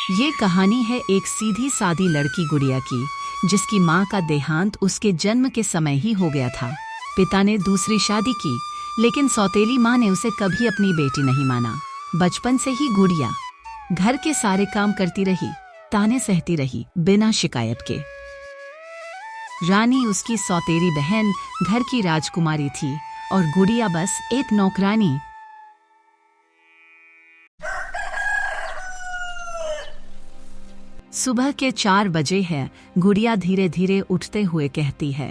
ये कहानी है एक सीधी सादी लड़की गुड़िया की, जिसकी माँ का देहांत उसके जन्म के समय ही हो गया था। पिता ने दूसरी शादी की, लेकिन सौतेली माँ ने उसे कभी अपनी बेटी नहीं माना। बचपन से ही गुड़िया घर के सारे काम करती रही, ताने सहती रही बिना शिकायत के। रानी उसकी सौतेली बहन घर की राजकुमारी थी और गुड़िया बस एक नौकरानी। सुबह के 4 बजे है। गुड़िया धीरे धीरे उठते हुए कहती है,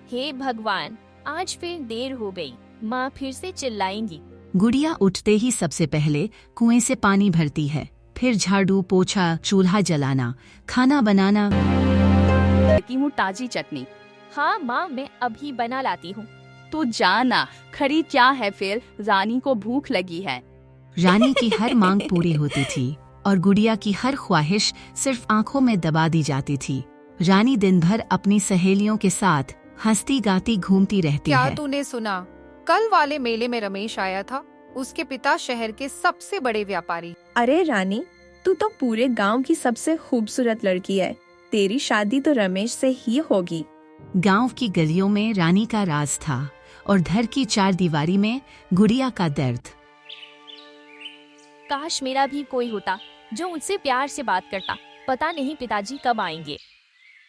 हे भगवान, आज फिर देर हो गई। माँ फिर से चिल्लाएंगी। गुड़िया उठते ही सबसे पहले कुएं से पानी भरती है, फिर झाड़ू पोछा, चूल्हा जलाना, खाना बनाना। की हूँ ताजी चटनी। हाँ माँ, मैं अभी बना लाती हूँ। तो जाना, खरी क्या है फिर, रानी को भूख लगी है। रानी की हर मांग पूरी होती थी और गुड़िया की हर ख्वाहिश सिर्फ आंखों में दबा दी जाती थी। रानी दिन भर अपनी सहेलियों के साथ हंसती गाती घूमती रहती क्या है। तूने सुना? कल वाले मेले में रमेश आया था। उसके पिता शहर के सबसे बड़े व्यापारी। अरे रानी, तू तो पूरे गांव की सबसे खूबसूरत लड़की है। तेरी शादी तो रमेश से ही होगी। गांव की गलियों में रानी का राज था और घर की 4 दीवारी में गुड़िया का दर्द। काश मेरा भी कोई होता जो मुझसे प्यार से बात करता। पता नहीं पिताजी कब आएंगे।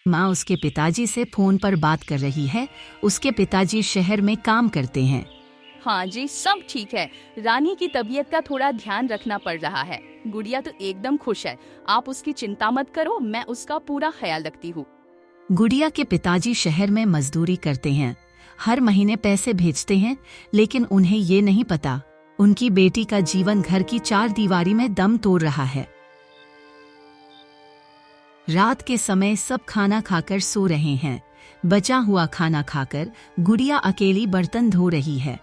माँ उसके पिताजी से फोन पर बात कर रही है। उसके पिताजी शहर में काम करते हैं। हाँ जी, सब ठीक है। रानी की तबीयत का थोड़ा ध्यान रखना पड़ रहा है। गुड़िया तो एकदम खुश है। आप उसकी चिंता मत करो, मैं उसका पूरा ख्याल रखती हूँ। गुड़िया के पिताजी शहर में मजदूरी करते हैं, हर महीने पैसे भेजते हैं, लेकिन उन्हें ये नहीं पता उनकी बेटी का जीवन घर की 4 दीवारी में दम तोड़ रहा है। रात के समय सब खाना खाकर सो रहे हैं। बचा हुआ खाना खाकर गुड़िया अकेली बर्तन धो रही है।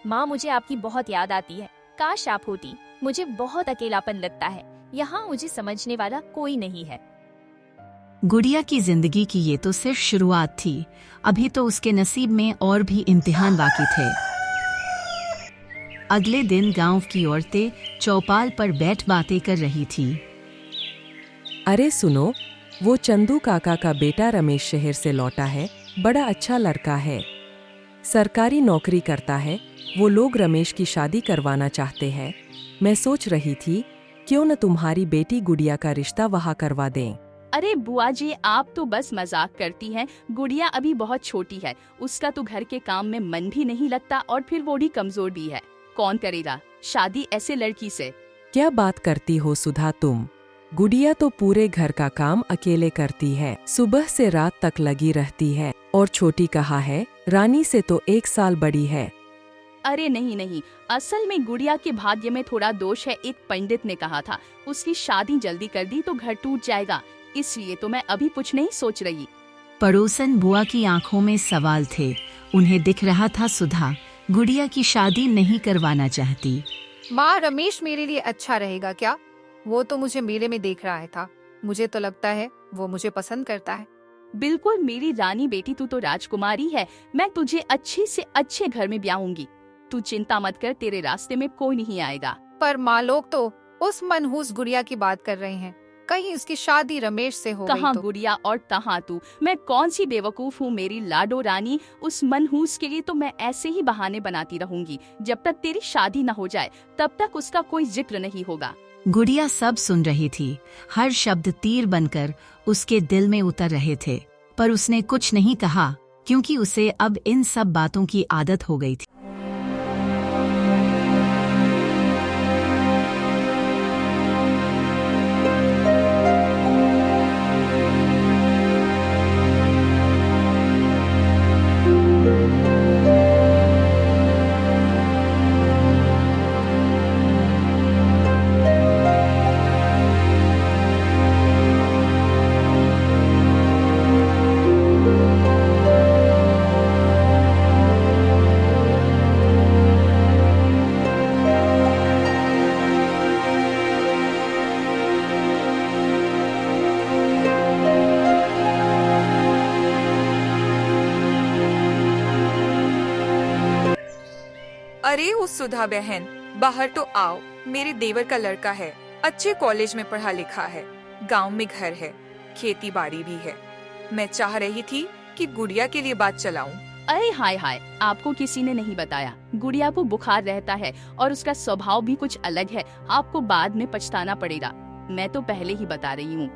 माँ, मुझे आपकी बहुत याद आती है। काश आप होती। मुझे बहुत अकेलापन लगता है। यहाँ मुझे समझने वाला कोई नहीं है। गुड़िया की जिंदगी की ये तो सिर्फ शुरुआत थी। अभी तो उसके नसीब में और भी इम्तिहान बाकी थे। अगले दिन गांव की औरतें चौपाल पर बैठ बातें कर रही थी। अरे सुनो, वो चंदू काका का बेटा रमेश शहर से लौटा है। बड़ा अच्छा लड़का है, सरकारी नौकरी करता है। वो लोग रमेश की शादी करवाना चाहते हैं। मैं सोच रही थी क्यों न तुम्हारी बेटी गुड़िया का रिश्ता वहाँ करवा दें। अरे बुआ जी, आप तो बस मजाक करती हैं। गुड़िया अभी बहुत छोटी है, उसका तो घर के काम में मन भी नहीं लगता और फिर वो भी कमजोर भी है। कौन करेगा शादी ऐसे लड़की से? क्या बात करती हो सुधा तुम? गुड़िया तो पूरे घर का काम अकेले करती है, सुबह से रात तक लगी रहती है। और छोटी कहा है, रानी से तो 1 साल बड़ी है। अरे नहीं नहीं, असल में गुड़िया के भाग्य में थोड़ा दोष है। एक पंडित ने कहा था उसकी शादी जल्दी कर दी तो घर टूट जाएगा, इसलिए तो मैं अभी कुछ नहीं सोच रही। पड़ोसन बुआ की आंखों में सवाल थे। उन्हें दिख रहा था सुधा गुड़िया की शादी नहीं करवाना चाहती। माँ, रमेश मेरे लिए अच्छा रहेगा क्या? वो तो मुझे मेले में देख रहा था। मुझे तो लगता है वो मुझे पसंद करता है। बिल्कुल मेरी रानी बेटी, तू तो राजकुमारी है। मैं तुझे अच्छे से अच्छे घर में ब्याहूंगी। तू चिंता मत कर, तेरे रास्ते में कोई नहीं आएगा। पर माँ, लोग तो उस मनहूस गुड़िया की बात कर रहे हैं। कहीं उसकी शादी रमेश से हो गई कहाँ तो? गुड़िया और कहाँ तू? मैं कौन सी बेवकूफ हूँ मेरी लाडो रानी। उस मनहूस के लिए तो मैं ऐसे ही बहाने बनाती रहूंगी। जब तक तेरी शादी न हो जाए तब तक उसका कोई जिक्र नहीं होगा। गुड़िया सब सुन रही थी। हर शब्द तीर बनकर उसके दिल में उतर रहे थे, पर उसने कुछ नहीं कहा क्योंकि उसे अब इन सब बातों की आदत हो गई थी। अरे उस सुधा बहन, बाहर तो आओ, मेरे देवर का लड़का है, अच्छे कॉलेज में पढ़ा लिखा है, गांव में घर है, खेती बाड़ी भी है। मैं चाह रही थी कि गुड़िया के लिए बात चलाऊं। अरे हाय हाय, आपको किसी ने नहीं बताया। गुड़िया को बुखार रहता है और उसका स्वभाव भी कुछ अलग है। आपको बाद में पछताना पड़ेगा। मैं तो पहले ही बता रही हूँ।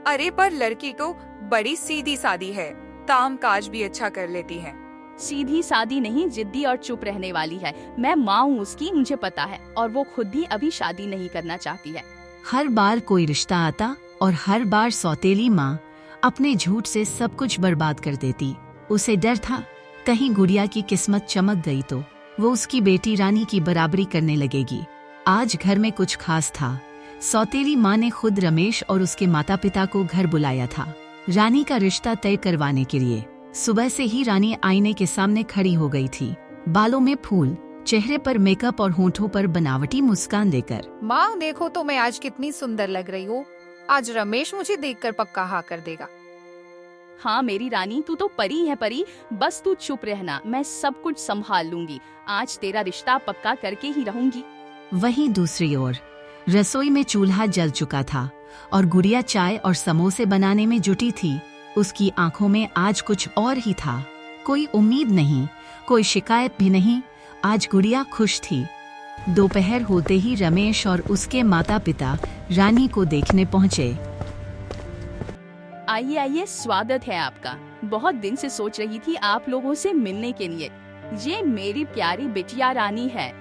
अरे पर लड़की तो बड़ी सीधी सादी है, काम काज भी अच्छा कर लेती है। सीधी सादी नहीं, जिद्दी और चुप रहने वाली है। मैं माँ हूँ उसकी, मुझे पता है। और वो खुद भी अभी शादी नहीं करना चाहती है। हर बार कोई रिश्ता आता और हर बार सौतेली माँ अपने झूठ से सब कुछ बर्बाद कर देती। उसे डर था कहीं गुड़िया की किस्मत चमक गई तो वो उसकी बेटी रानी की बराबरी करने लगेगी। आज घर में कुछ खास था। सौतेली माँ ने खुद रमेश और उसके माता पिता को घर बुलाया था रानी का रिश्ता तय करवाने के लिए। सुबह से ही रानी आईने के सामने खड़ी हो गई थी, बालों में फूल, चेहरे पर मेकअप और होठों पर बनावटी मुस्कान देकर। माँ देखो तो मैं आज कितनी सुंदर लग रही हूँ। आज रमेश मुझे देखकर पक्का हाँ कर देगा। हाँ मेरी रानी, तू तो परी है परी। बस तू चुप रहना, मैं सब कुछ संभाल लूंगी। आज तेरा रिश्ता पक्का करके ही रहूंगी। वहीं दूसरी ओर रसोई में चूल्हा जल चुका था और गुड़िया चाय और समोसे बनाने में जुटी थी। उसकी आंखों में आज कुछ और ही था। कोई उम्मीद नहीं, कोई शिकायत भी नहीं। आज गुड़िया खुश थी। दोपहर होते ही रमेश और उसके माता पिता रानी को देखने पहुँचे। आइए आइए, स्वागत है आपका। बहुत दिन से सोच रही थी आप लोगों से मिलने के लिए। ये मेरी प्यारी बिटिया रानी है।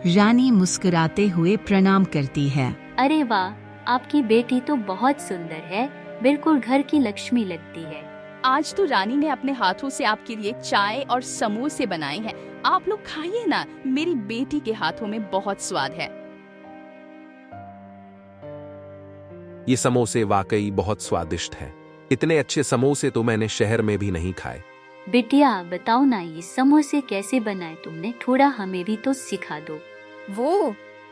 रानी मुस्कुराते हुए प्रणाम करती है। अरे वाह, आपकी बेटी तो बहुत सुंदर है, बिल्कुल घर की लक्ष्मी लगती है। आज तो रानी ने अपने हाथों से आपके लिए चाय और समोसे बनाए हैं। आप लोग खाइए ना, मेरी बेटी के हाथों में बहुत स्वाद है। ये समोसे वाकई बहुत स्वादिष्ट हैं। इतने अच्छे समोसे तो मैंने शहर में भी नहीं खाए। बिटिया बताओ ना, ये समोसे कैसे बनाए तुमने? थोड़ा हमें भी तो सिखा दो।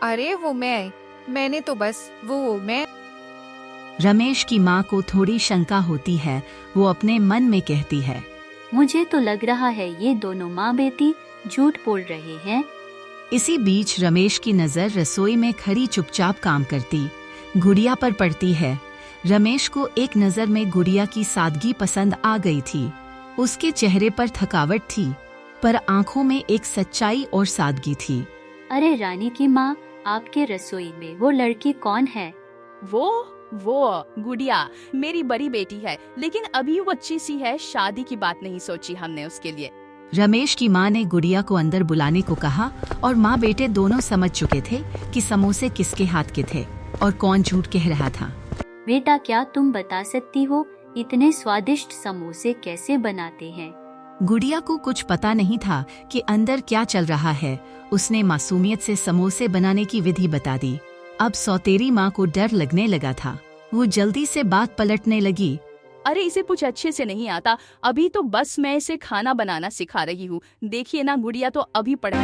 अरे वो मैंने तो बस मैं रमेश की माँ को थोड़ी शंका होती है। वो अपने मन में कहती है, मुझे तो लग रहा है ये दोनों माँ बेटी झूठ बोल रहे हैं। इसी बीच रमेश की नजर रसोई में खड़ी चुपचाप काम करती गुड़िया पर पड़ती है। रमेश को एक नजर में गुड़िया की सादगी पसंद आ गई थी। उसके चेहरे पर थकावट थी, पर आंखों में एक सच्चाई और सादगी थी। अरे रानी की माँ, आपके रसोई में वो लड़की कौन है? वो गुड़िया मेरी बड़ी बेटी है, लेकिन अभी वो अच्छी सी है। शादी की बात नहीं सोची हमने उसके लिए। रमेश की माँ ने गुड़िया को अंदर बुलाने को कहा और माँ बेटे दोनों समझ चुके थे कि समोसे किसके हाथ के थे और कौन झूठ कह रहा था। बेटा, क्या तुम बता सकती हो इतने स्वादिष्ट समोसे कैसे बनाते हैं? गुड़िया को कुछ पता नहीं था कि अंदर क्या चल रहा है। उसने मासूमियत से समोसे बनाने की विधि बता दी। अब सौतेरी माँ को डर लगने लगा था। वो जल्दी से बात पलटने लगी। अरे इसे कुछ अच्छे से नहीं आता, अभी तो बस मैं इसे खाना बनाना सिखा रही हूँ। देखिए ना, गुड़िया तो अभी पढ़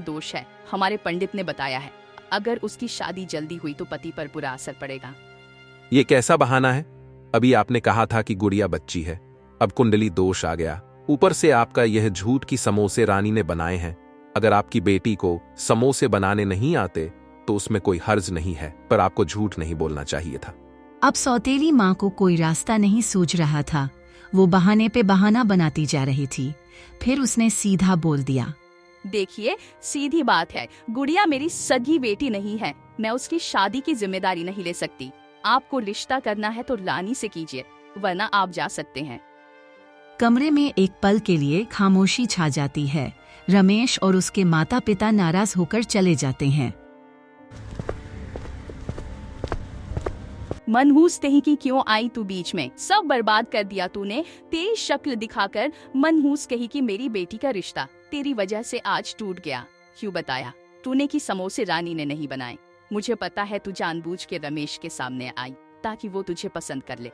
दोष है। हमारे पंडित ने बताया है, अगर उसकी शादी जल्दी हुई तो पति पर बुरा असर पड़ेगा। ये कैसा बहाना है? अभी आपने कहा था कि गुड़िया बच्ची है, अब कुंडली दोष आ गया। ऊपर से आपका यह झूठ कि समोसे रानी ने बनाए हैं। अगर आपकी बेटी को समोसे बनाने नहीं आते तो उसमें कोई हर्ज नहीं है, पर आपको झूठ नहीं बोलना चाहिए था। अब सौतेली माँ को कोई रास्ता नहीं सूझ रहा था। वो बहाने पे बहाना बनाती जा रही थी। फिर उसने सीधा बोल दिया, देखिए सीधी बात है, गुड़िया मेरी सगी बेटी नहीं है। मैं उसकी शादी की जिम्मेदारी नहीं ले सकती। आपको रिश्ता करना है तो रानी से कीजिए, वरना आप जा सकते हैं। कमरे में एक पल के लिए खामोशी छा जाती है। रमेश और उसके माता पिता नाराज होकर चले जाते हैं। मनहूस कहीं की क्यों आई तू बीच में? सब बर्बाद कर दिया तूने। तेरी शक्ल दिखाकर मनहूस कहीं की मेरी बेटी का रिश्ता तेरी वजह से आज टूट गया। क्यों बताया तूने कि समोसे रानी ने नहीं बनाए? मुझे पता है तू जानबूझ के रमेश के सामने आई ताकि वो तुझे पसंद कर ले।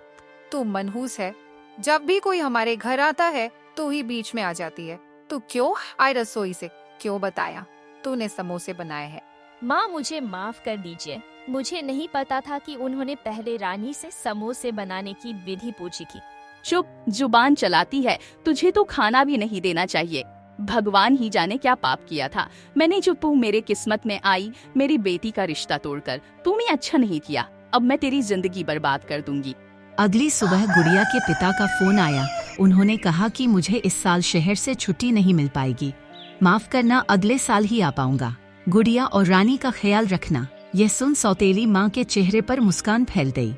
तू मनहूस है, जब भी कोई हमारे घर आता है तो ही बीच में आ जाती है। तू क्यों आई रसोई से? क्यों बताया तूने समोसे बनाए हैं? माँ मुझे माफ कर दीजिए, मुझे नहीं पता था कि उन्होंने पहले रानी से समोसे बनाने की विधि पूछी थी। चुप, जुबान चलाती है। तुझे तो खाना भी नहीं देना चाहिए। भगवान ही जाने क्या पाप किया था मैंने जो तू मेरे किस्मत में आई मेरी बेटी का रिश्ता तोड़कर। तूने अच्छा नहीं किया, अब मैं तेरी जिंदगी बर्बाद कर दूंगी। अगली सुबह गुड़िया के पिता का फोन आया। उन्होंने कहा कि मुझे इस साल शहर से छुट्टी नहीं मिल पाएगी, माफ करना, अगले साल ही आ पाऊंगा। गुड़िया और रानी का ख्याल रखना। यह सुन सौतेली माँ के चेहरे पर मुस्कान फैल गई।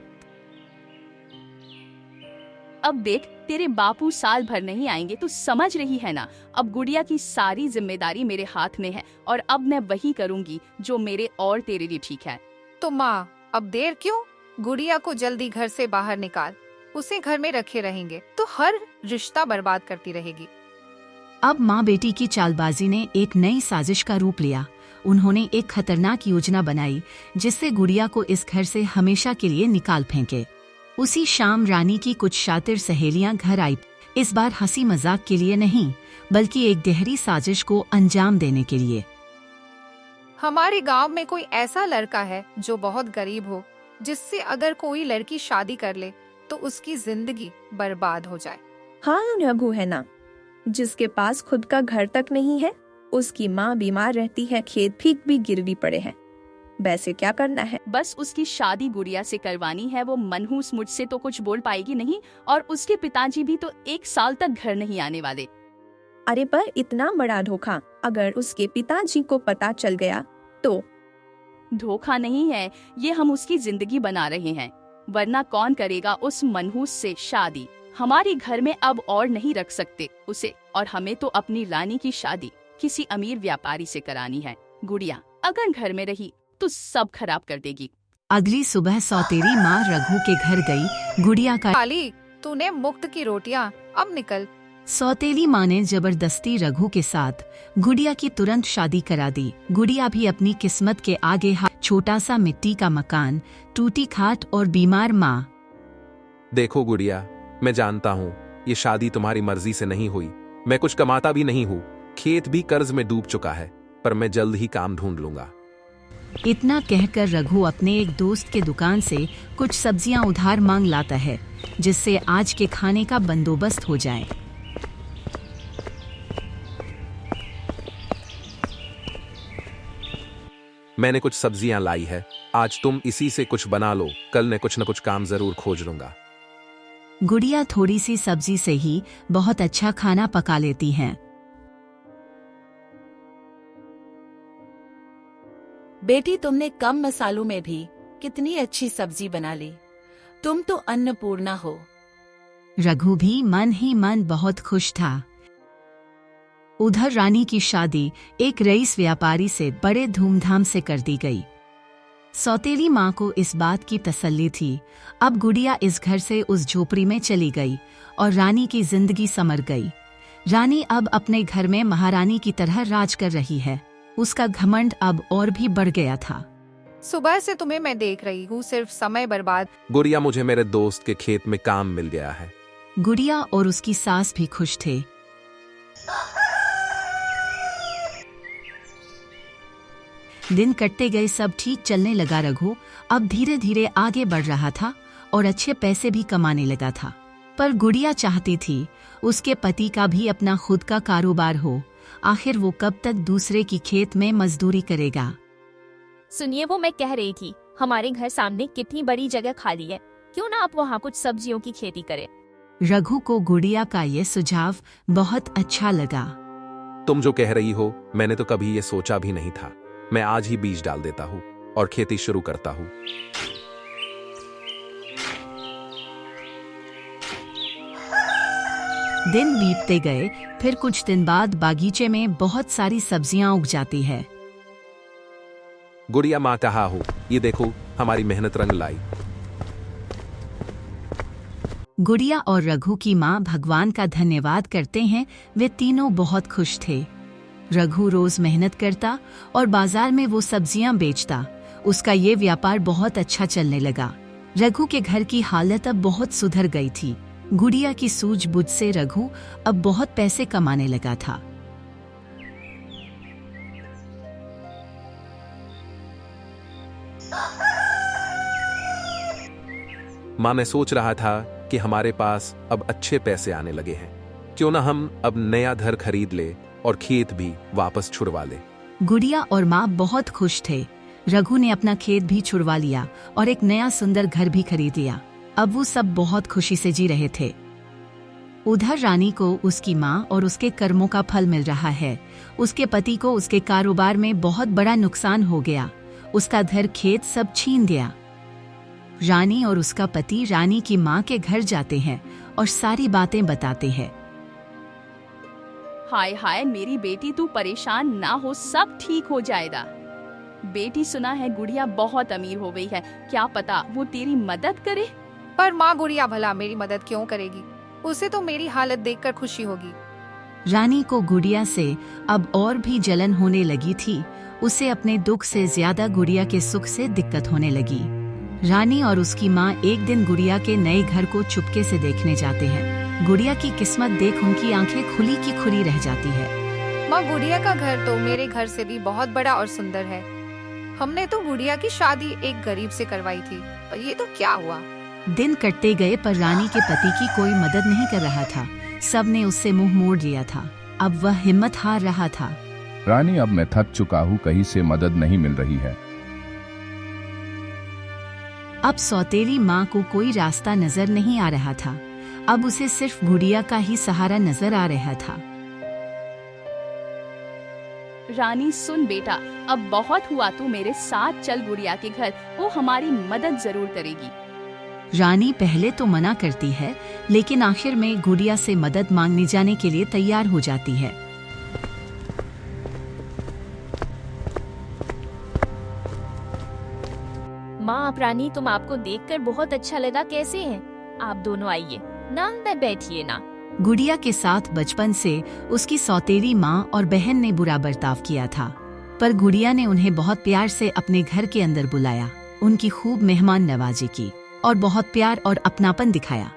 अब देख, तेरे बापू साल भर नहीं आएंगे, तू समझ रही है ना? अब गुड़िया की सारी जिम्मेदारी मेरे हाथ में है और अब मैं वही करूंगी जो मेरे और तेरे लिए ठीक है। तो माँ अब देर क्यों? गुड़िया को जल्दी घर से बाहर निकाल। उसे घर में रखे रहेंगे तो हर रिश्ता बर्बाद करती रहेगी। अब माँ बेटी की चालबाजी ने एक नई साजिश का रूप लिया। उन्होंने एक खतरनाक योजना बनाई जिससे गुड़िया को इस घर से हमेशा के लिए निकाल फेंके। उसी शाम रानी की कुछ शातिर सहेलियां घर आई, इस बार हंसी मजाक के लिए नहीं बल्कि एक गहरी साजिश को अंजाम देने के लिए। हमारे गांव में कोई ऐसा लड़का है जो बहुत गरीब हो, जिससे अगर कोई लड़की शादी कर ले तो उसकी जिंदगी बर्बाद हो जाए। हाँ रघु है ना, जिसके पास खुद का घर तक नहीं है, उसकी माँ बीमार रहती है, खेत भी गिरवी पड़े हैं। वैसे क्या करना है? बस उसकी शादी गुड़िया से करवानी है। वो मनहूस मुझसे तो कुछ बोल पाएगी नहीं और उसके पिताजी भी तो 1 साल तक घर नहीं आने वाले। अरे पर इतना बड़ा धोखा अगर उसके पिताजी को पता चल गया तो? धोखा नहीं है ये, हम उसकी जिंदगी बना रहे हैं, वरना कौन करेगा उस मनहूस से शादी? हमारे घर में अब और नहीं रख सकते उसे, और हमें तो अपनी रानी की शादी किसी अमीर व्यापारी से करानी है। गुड़िया अगर घर में रही तो सब खराब कर देगी। अगली सुबह सौतेली माँ रघु के घर गई। गुड़िया का काली, तूने मुफ्त की रोटियां, अब निकल। सौतेली माँ ने जबरदस्ती रघु के साथ गुड़िया की तुरंत शादी करा दी। गुड़िया भी अपनी किस्मत के आगे हाथ, छोटा सा मिट्टी का मकान, टूटी खाट और बीमार माँ। देखो गुड़िया, मैं जानता हूँ ये शादी तुम्हारी मर्जी से नहीं हुई। मैं कुछ कमाता भी नहीं हूँ, खेत भी कर्ज में डूब चुका है, पर मैं जल्द ही काम ढूंढ लूंगा। इतना कहकर रघु अपने एक दोस्त के दुकान से कुछ सब्जियां उधार मांग लाता है, जिससे आज के खाने का बंदोबस्त हो जाए। मैंने कुछ सब्जियां लाई है, आज तुम इसी से कुछ बना लो, कल मैं कुछ न कुछ काम जरूर खोज लूंगा। गुड़िया थोड़ी सी सब्जी से ही बहुत अच्छा खाना पका लेती हैं। बेटी, तुमने कम मसालों में भी कितनी अच्छी सब्जी बना ली। तुम तो अन्नपूर्णा हो। रघु भी मन ही मन बहुत खुश था। उधर रानी की शादी एक रईस व्यापारी से बड़े धूमधाम से कर दी गई। सौतेली माँ को इस बात की तसल्ली थी, अब गुड़िया इस घर से उस झोपड़ी में चली गई और रानी की जिंदगी संवर गई। रानी अब अपने घर में महारानी की तरह राज कर रही है। उसका घमंड अब और भी बढ़ गया था। सुबह से तुम्हें मैं देख रही हूँ, सिर्फ समय बर्बाद। गुड़िया, मुझे मेरे दोस्त के खेत में काम मिल गया है। गुड़िया और उसकी सास भी खुश थे। दिन कटते गए, सब ठीक चलने लगा। रघु अब धीरे धीरे आगे बढ़ रहा था और अच्छे पैसे भी कमाने लगा था। पर गुड़िया चाहती थी उसके पति का भी अपना खुद का कारोबार हो। आखिर वो कब तक दूसरे की खेत में मजदूरी करेगा? सुनिए, वो मैं कह रही थी, हमारे घर सामने कितनी बड़ी जगह खाली है, क्यों ना आप वहाँ कुछ सब्जियों की खेती करें। रघु को गुड़िया का ये सुझाव बहुत अच्छा लगा। तुम जो कह रही हो मैंने तो कभी ये सोचा भी नहीं था। मैं आज ही बीज डाल देता हूँ और खेती शुरू करता हूँ। दिन बीतते गए। फिर कुछ दिन बाद बागीचे में बहुत सारी सब्जियां उग जाती है। गुड़िया माँ कहा हो, ये देखो हमारी मेहनत रंग लाई। गुड़िया और रघु की माँ भगवान का धन्यवाद करते हैं। वे तीनों बहुत खुश थे। रघु रोज मेहनत करता और बाजार में वो सब्जियां बेचता। उसका ये व्यापार बहुत अच्छा चलने लगा। रघु के घर की हालत अब बहुत सुधर गई थी। गुड़िया की सूझबूझ से रघु अब बहुत पैसे कमाने लगा था। माँ, मैं सोच रहा था कि हमारे पास अब अच्छे पैसे आने लगे हैं, क्यों ना हम अब नया घर खरीद ले और खेत भी वापस छुड़वा ले। गुड़िया और माँ बहुत खुश थे। रघु ने अपना खेत भी छुड़वा लिया और एक नया सुंदर घर भी खरीद लिया। अब वो सब बहुत खुशी से जी रहे थे। उधर रानी को उसकी माँ और उसके कर्मों का फल मिल रहा है। उसके पति को उसके कारोबार में बहुत बड़ा नुकसान हो गया। उसका घर खेत सब छीन गया। रानी और उसका पति रानी की माँ के घर जाते हैं और सारी बातें बताते हैं। हाय हाय मेरी बेटी, तू परेशान ना हो, सब ठीक हो जाएगा। बेटी, सुना है गुड़िया बहुत अमीर हो गई है, क्या पता वो तेरी मदद करे। पर माँ, गुड़िया भला मेरी मदद क्यों करेगी? उसे तो मेरी हालत देखकर खुशी होगी। रानी को गुड़िया से अब और भी जलन होने लगी थी। उसे अपने दुख से ज्यादा गुड़िया के सुख से दिक्कत होने लगी। रानी और उसकी माँ एक दिन गुड़िया के नए घर को चुपके से देखने जाते हैं। गुड़िया की किस्मत देख उनकी आंखें खुली की खुली रह जाती है। माँ, गुड़िया का घर तो मेरे घर से भी बहुत बड़ा और सुंदर है। हमने तो गुड़िया की शादी एक गरीब से करवाई थी, पर ये तो क्या हुआ? दिन कटते गए पर रानी के पति की कोई मदद नहीं कर रहा था। सब ने उससे मुंह मोड़ लिया था। अब वह हिम्मत हार रहा था। रानी, अब मैं थक चुका हूँ, कहीं से मदद नहीं मिल रही है। अब सौतेली माँ को कोई रास्ता नजर नहीं आ रहा था। अब उसे सिर्फ गुड़िया का ही सहारा नजर आ रहा था। रानी सुन बेटा, अब बहुत हुआ, तू मेरे साथ चल गुड़िया के घर, वो हमारी मदद जरूर करेगी। रानी पहले तो मना करती है, लेकिन आखिर में गुड़िया से मदद मांगने जाने के लिए तैयार हो जाती है। माँ, आप रानी, तुम आपको देखकर बहुत अच्छा लगा, कैसे हैं? आप दोनों आइए ना, अंदर बैठिए ना। गुड़िया के साथ बचपन से उसकी सौतेली माँ और बहन ने बुरा बर्ताव किया था, पर गुड़िया ने उन्हें बहुत प्यार से अपने घर के अंदर बुलाया, उनकी खूब मेहमान नवाजी की और बहुत प्यार और अपनापन दिखाया।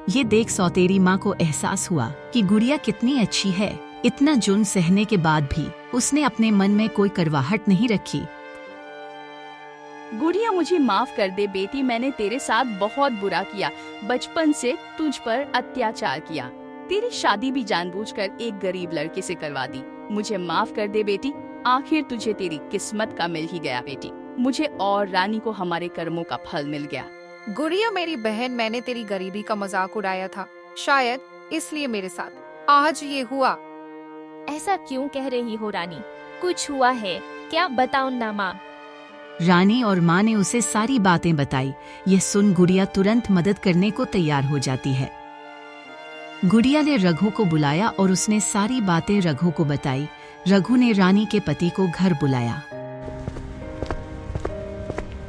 ये देख सौतेली माँ को एहसास हुआ कि गुड़िया कितनी अच्छी है। इतना जुल्म सहने के बाद भी उसने अपने मन में कोई करवाहट नहीं रखी। गुड़िया, मुझे माफ कर दे बेटी, मैंने तेरे साथ बहुत बुरा किया, बचपन से तुझ पर अत्याचार किया, तेरी शादी भी जानबूझकर एक गरीब लड़के से करवा दी। मुझे माफ कर दे बेटी, आखिर तुझे तेरी किस्मत का मिल ही गया बेटी। मुझे और रानी को हमारे कर्मों का फल मिल गया। गुड़िया मेरी बहन, मैंने तेरी गरीबी का मजाक उड़ाया था, शायद इसलिए मेरे साथ आज ये हुआ। ऐसा क्यों कह रही हो रानी? कुछ हुआ है क्या? बताओ ना माँ। रानी और माँ ने उसे सारी बातें बताई। यह सुन गुड़िया तुरंत मदद करने को तैयार हो जाती है। गुड़िया ने रघु को बुलाया और उसने सारी बातें रघु को बताई। रघु ने रानी के पति को घर बुलाया।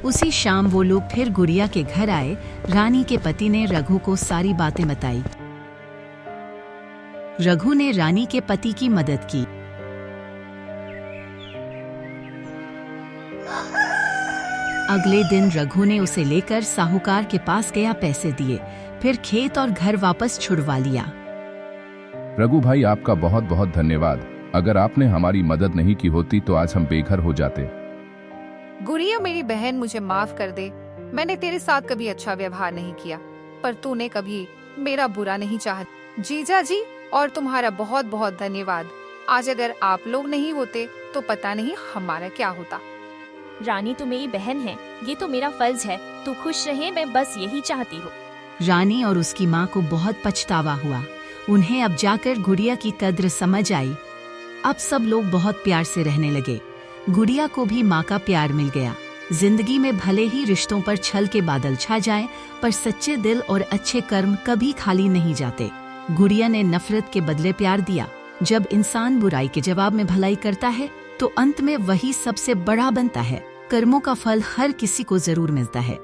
उसी शाम वो लोग फिर गुड़िया के घर आए। रानी के पति ने रघु को सारी बातें बताई। रघु ने रानी के पति की मदद की। अगले दिन रघु ने उसे लेकर साहूकार के पास गया, पैसे दिए, फिर खेत और घर वापस छुड़वा लिया। रघु भाई, आपका बहुत बहुत धन्यवाद। अगर आपने हमारी मदद नहीं की होती तो आज हम बेघर हो जाते। गुड़िया मेरी बहन, मुझे माफ कर दे। मैंने तेरे साथ कभी अच्छा व्यवहार नहीं किया, पर तूने कभी मेरा बुरा नहीं चाहा। जीजा जी और तुम्हारा बहुत बहुत धन्यवाद। आज अगर आप लोग नहीं होते तो पता नहीं हमारा क्या होता। रानी, तू मेरी बहन है, ये तो मेरा फर्ज है। तू खुश रहे, मैं बस यही चाहती हूँ। रानी और उसकी माँ को बहुत पछतावा हुआ। उन्हें अब जाकर गुड़िया की कद्र समझ आई। अब सब लोग बहुत प्यार से रहने लगे। गुड़िया को भी माँ का प्यार मिल गया। जिंदगी में भले ही रिश्तों पर छल के बादल छा जाएं, पर सच्चे दिल और अच्छे कर्म कभी खाली नहीं जाते। गुड़िया ने नफरत के बदले प्यार दिया। जब इंसान बुराई के जवाब में भलाई करता है तो अंत में वही सबसे बड़ा बनता है। कर्मों का फल हर किसी को जरूर मिलता है।